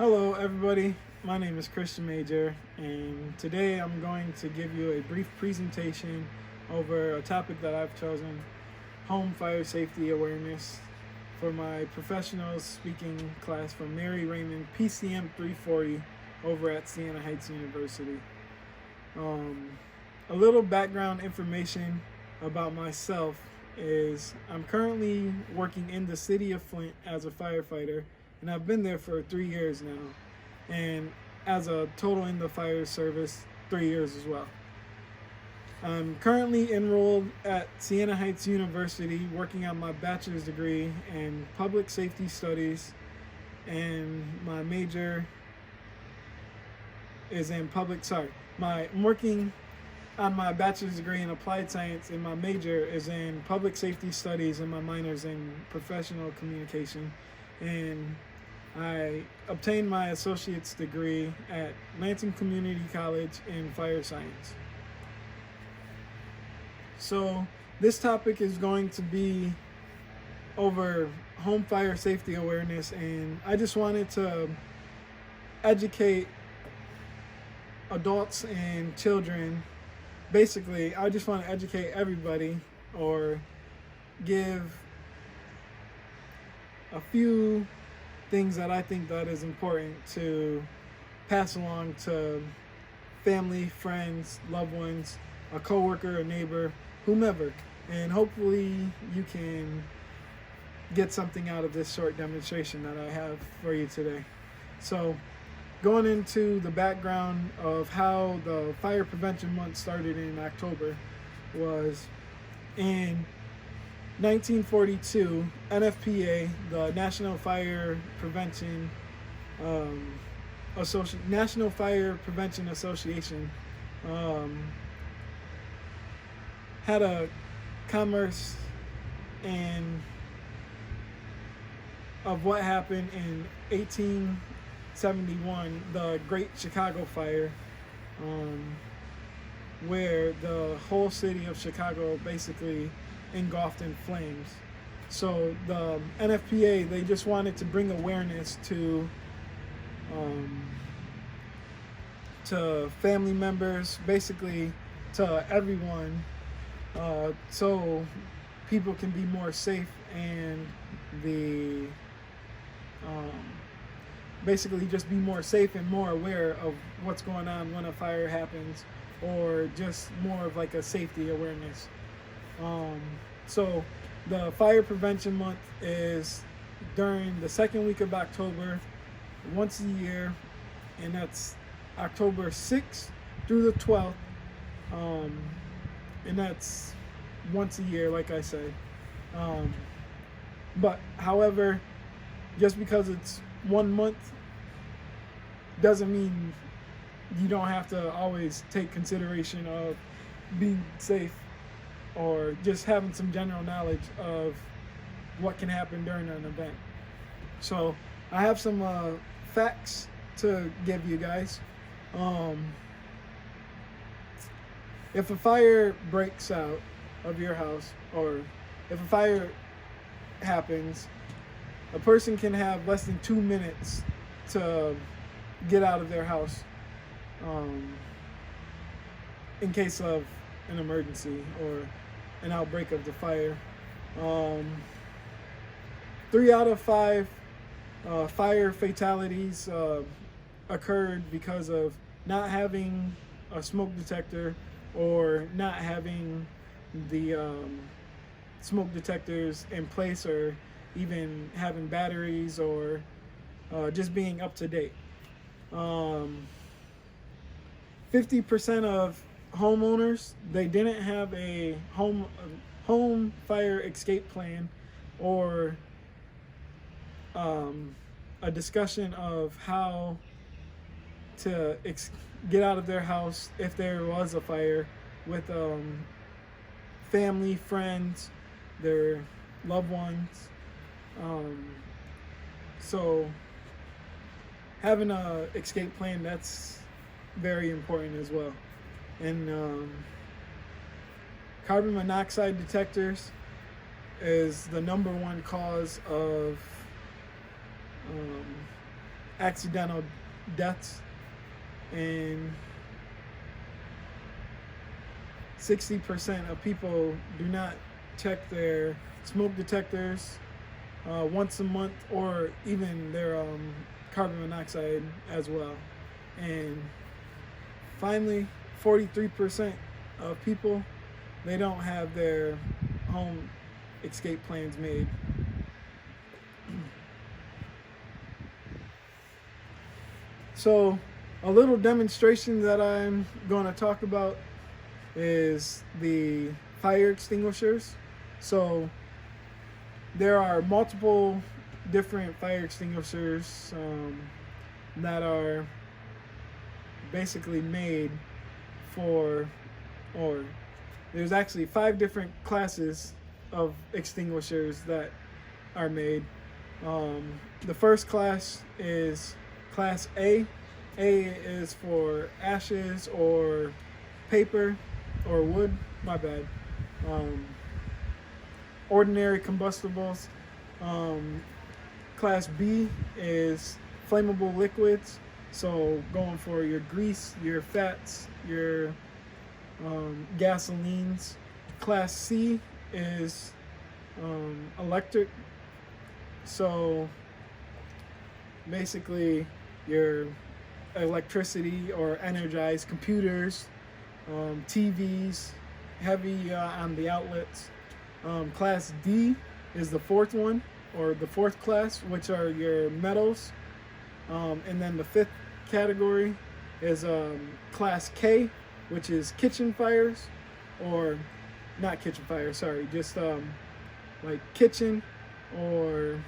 Hello, everybody. My name is Christian Major, and today I'm going to give you a brief presentation over a topic that I've chosen: home fire safety awareness, for my professional speaking class from Mary Raymond PCM 340 over at Siena Heights University. A little background information about myself is I'm currently working in the city of Flint as a firefighter, and I've been there for 3 years now, and as a total in the fire service, 3 years as well. I'm currently enrolled at Siena Heights University working on my bachelor's degree in public safety studies, and my major is in I'm working on my bachelor's degree in applied science, and my major is in public safety studies, and my minor is in professional communication. And I obtained my associate's degree at Lansing Community College in fire science. So this topic is going to be over home fire safety awareness, and I just wanted to educate adults and children. Basically, I just want to educate everybody, or give a few things that I think that is important to pass along to family, friends, loved ones, a coworker, a neighbor, whomever. And hopefully you can get something out of this short demonstration that I have for you today. So, going into the background of how the Fire Prevention Month started in October was in 1942, NFPA, the National Fire Prevention National Fire Prevention Association, had a commerce and of what happened in 1871, the Great Chicago Fire, where the whole city of Chicago basically engulfed in flames. So the NFPA, they just wanted to bring awareness to family members, basically to everyone, so people can be more safe, and basically just be more safe and more aware of what's going on when a fire happens, or just more of like a safety awareness. So the Fire Prevention Month is during the second week of October, once a year, and that's October 6th through the 12th, and that's once a year, like I said. But however, just because it's 1 month doesn't mean you don't have to always take consideration of being safe, or just having some general knowledge of what can happen during an event. So I have some facts to give you guys. If a fire breaks out of your house, or if a fire happens, a person can have less than 2 minutes to get out of their house, in case of an emergency or an outbreak of the fire. 3 out of 5 fire fatalities occurred because of not having a smoke detector, or not having the smoke detectors in place, or even having batteries, or just being up to date. 50% of homeowners, they didn't have a home fire escape plan, or a discussion of how to get out of their house if there was a fire, with family, friends, their loved ones. So having a escape plan, that's very important as well. And carbon monoxide detectors is the #1 cause of accidental deaths, and 60% of people do not check their smoke detectors once a month, or even their carbon monoxide as well. And finally, 43% of people, they don't have their home escape plans made. So a little demonstration that I'm going to talk about is the fire extinguishers. So there are multiple different fire extinguishers that are basically made for, or there's actually 5 different classes of extinguishers that are made. The first class is class A. A is for ashes or paper or wood, my bad. Ordinary combustibles. Class B is flammable liquids, so going for your grease, your fats, your gasolines. Class C is electric, so basically your electricity or energized computers, TVs, heavy on the outlets. Class D is the 4th one, or the 4th class, which are your metals. And then the 5th category is class K, which is kitchen fires, or not kitchen fires, sorry, just like kitchen, or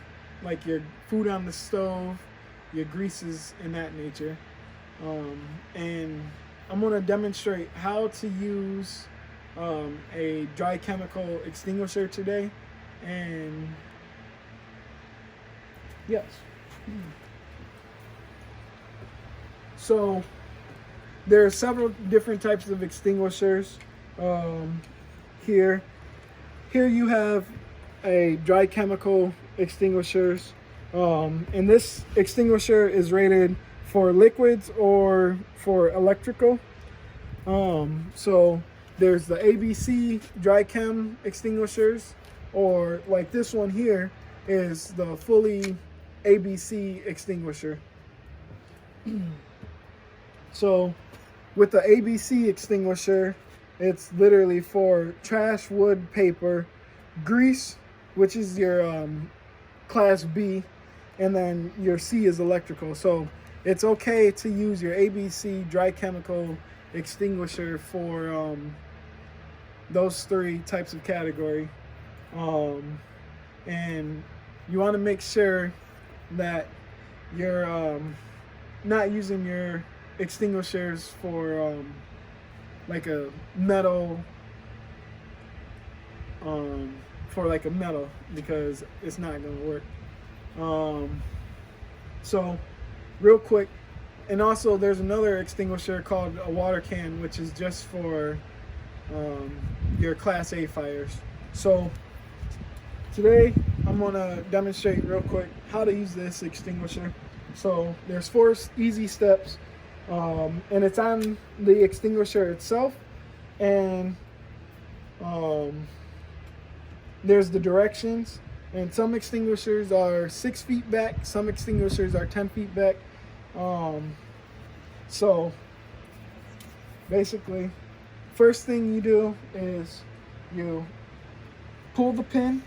like your food on the stove, your greases in that nature. And I'm going to demonstrate how to use a dry chemical extinguisher today. And yes. So there are several different types of extinguishers here. Here you have a dry chemical extinguishers. And this extinguisher is rated for liquids or for electrical. So there's the ABC dry chem extinguishers, or like this one here is the fully ABC extinguisher. So with the ABC extinguisher, it's literally for trash, wood, paper, grease, which is your class B, and then your C is electrical. So it's okay to use your ABC dry chemical extinguisher for those 3 types of category. And you want to make sure that you're not using your extinguishers for like a metal, because it's not going to work. So real quick, and also there's another extinguisher called a water can, which is just for your class A fires. So today I'm going to demonstrate real quick how to use this extinguisher. So there's 4 easy steps, and it's on the extinguisher itself, and there's the directions. And some extinguishers are 6 feet back, some extinguishers are 10 feet back. So basically, first thing you do is you pull the pin.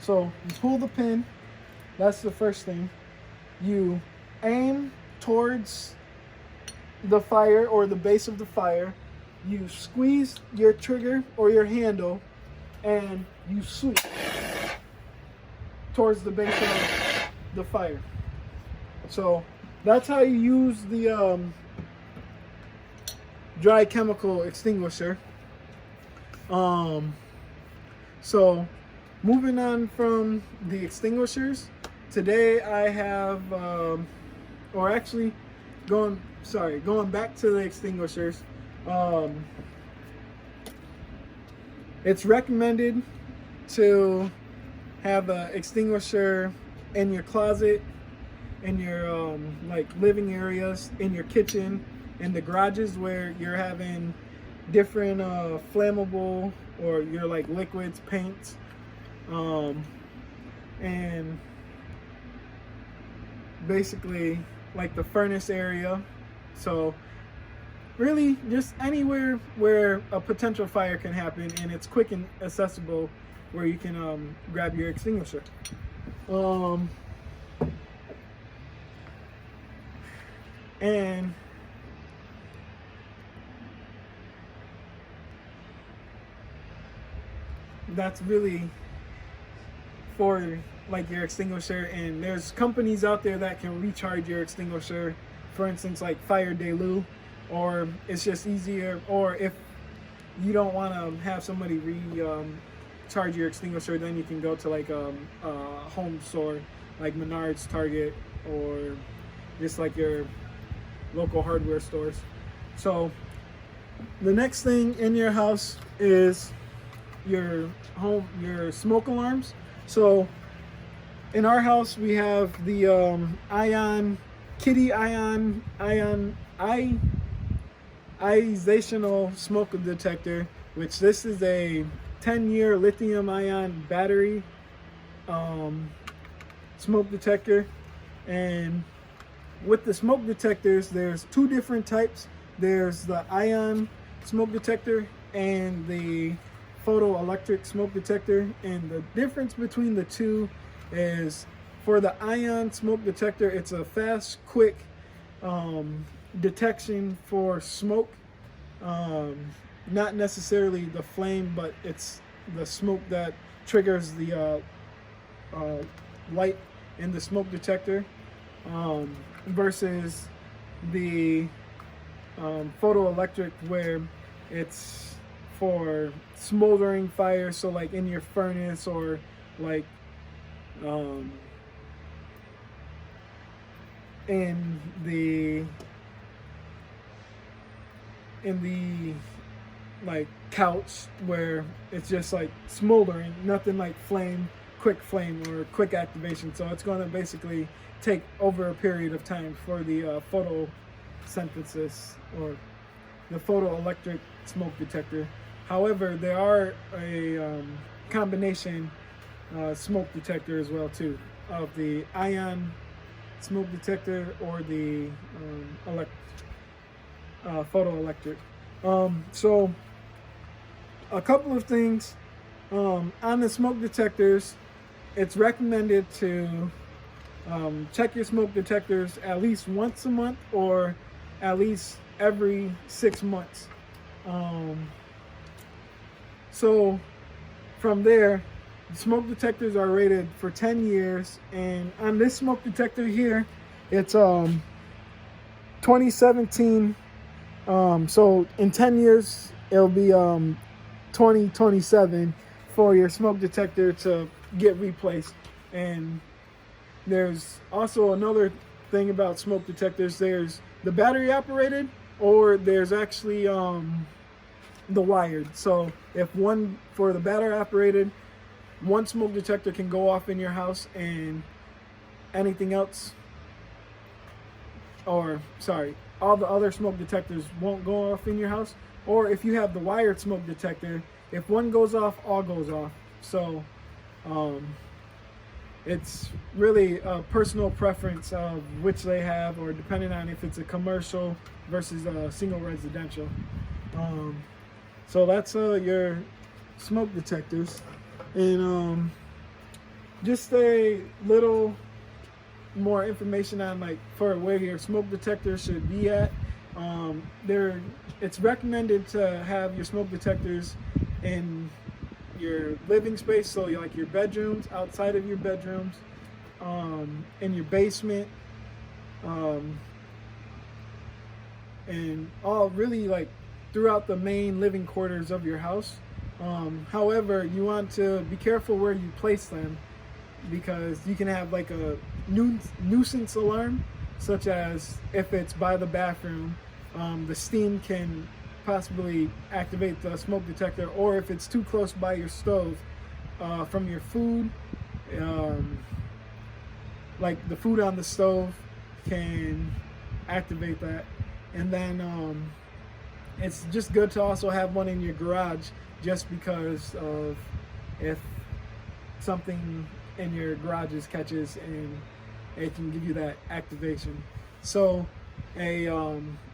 So you pull the pin, that's the first thing. You aim towards the fire or the base of the fire. You squeeze your trigger or your handle, and you sweep towards the base of the fire. So that's how you use the dry chemical extinguisher. So moving on from the extinguishers, today I have, or actually going back to the extinguishers. It's recommended to have an extinguisher in your closet, in your like living areas, in your kitchen, in the garages where you're having different flammable or your like liquids, paints, and basically like the furnace area. So really just anywhere where a potential fire can happen and it's quick and accessible, where you can grab your extinguisher. And that's really for like your extinguisher. And there's companies out there that can recharge your extinguisher, for instance like Fire Delu, or it's just easier, or if you don't want to have somebody charge your extinguisher, then you can go to like a home store like Menards, Target, or just like your local hardware stores. So the next thing in your house is your smoke alarms. So in our house we have the ionization smoke detector, which this is a 10-year lithium ion battery smoke detector. And with the smoke detectors, there's two different types. There's the ion smoke detector and the photoelectric smoke detector. And the difference between the two is, for the ion smoke detector, it's a fast, quick detection for smoke. Not necessarily the flame, but it's the smoke that triggers the light in the smoke detector, versus the photoelectric, where it's for smoldering fire. So like in your furnace, or like in the like couch, where it's just like smoldering, nothing like quick flame or quick activation. So it's going to basically take over a period of time for the photosynthesis or the photoelectric smoke detector. However, there are a combination smoke detector as well too, of the ion smoke detector or the photoelectric. So a couple of things on the smoke detectors. It's recommended to check your smoke detectors at least once a month, or at least every 6 months. So from there, smoke detectors are rated for 10 years. And on this smoke detector here, it's 2017. So in 10 years, it'll be 2027 for your smoke detector to get replaced. And there's also another thing about smoke detectors. There's the battery operated, or there's actually the wired. So if for the battery operated, one smoke detector can go off in your house, and anything else, or sorry, all the other smoke detectors won't go off in your house. Or if you have the wired smoke detector, if one goes off, all goes off. So it's really a personal preference of which they have, or depending on if it's a commercial versus a single residential. So that's your smoke detectors. And just a little more information on like for where your smoke detector should be at. It's recommended to have your smoke detectors in your living space, so like your bedrooms, outside of your bedrooms, in your basement, and all really like throughout the main living quarters of your house. However, you want to be careful where you place them, because you can have like a nuisance alarm, such as if it's by the bathroom, the steam can possibly activate the smoke detector, or if it's too close by your stove, from your food like the food on the stove can activate that. And then it's just good to also have one in your garage, just because of if something in your garages catches, and it can give you that activation. So a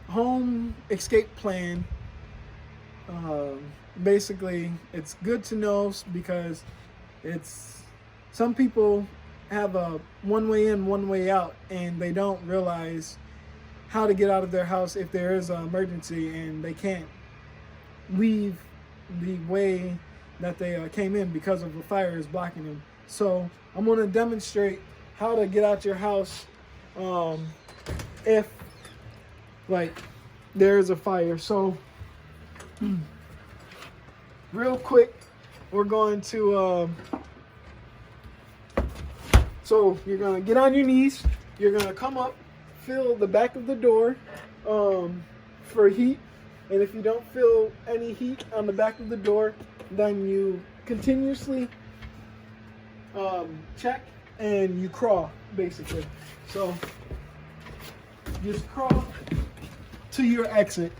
home escape plan, basically it's good to know, because it's some people have a one way in, one way out, and they don't realize how to get out of their house if there is an emergency, and they can't leave the way that they came in because of a fire is blocking them. So I'm going to demonstrate how to get out your house if like there is a fire. So real quick, we're going to so you're going to get on your knees, you're going to come up, feel the back of the door for heat, and if you don't feel any heat on the back of the door, then you continuously check and you crawl, basically. So just crawl to your exit.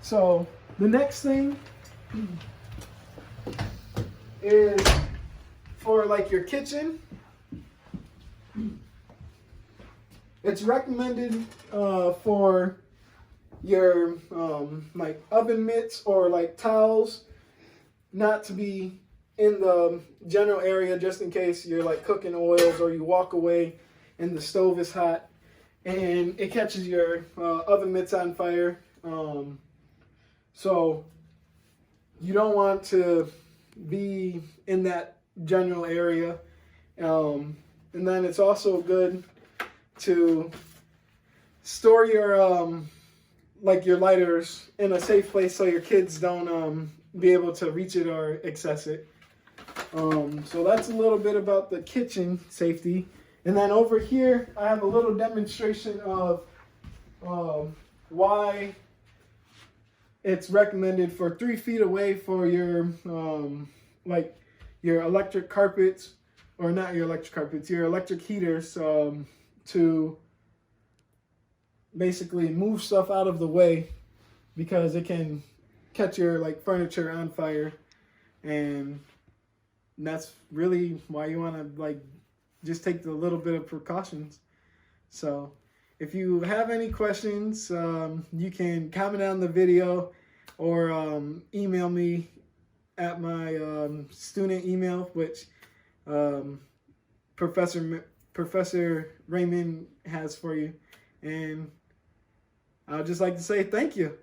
So the next thing is for like your kitchen. It's recommended for your like oven mitts or like towels not to be in the general area, just in case you're like cooking oils or you walk away and the stove is hot and it catches your oven mitts on fire. So you don't want to be in that general area. And then it's also good to store your like your lighters in a safe place so your kids don't be able to reach it or access it. So that's a little bit about the kitchen safety. And then over here, I have a little demonstration of why it's recommended for 3 feet away for your like your electric carpets, or not your electric carpets, your electric heaters, to basically move stuff out of the way, because it can catch your like furniture on fire. And that's really why you want to like just take the little bit of precautions. So if you have any questions, you can comment on the video or email me at my student email, which Professor Raymond has for you. And I'd just like to say thank you.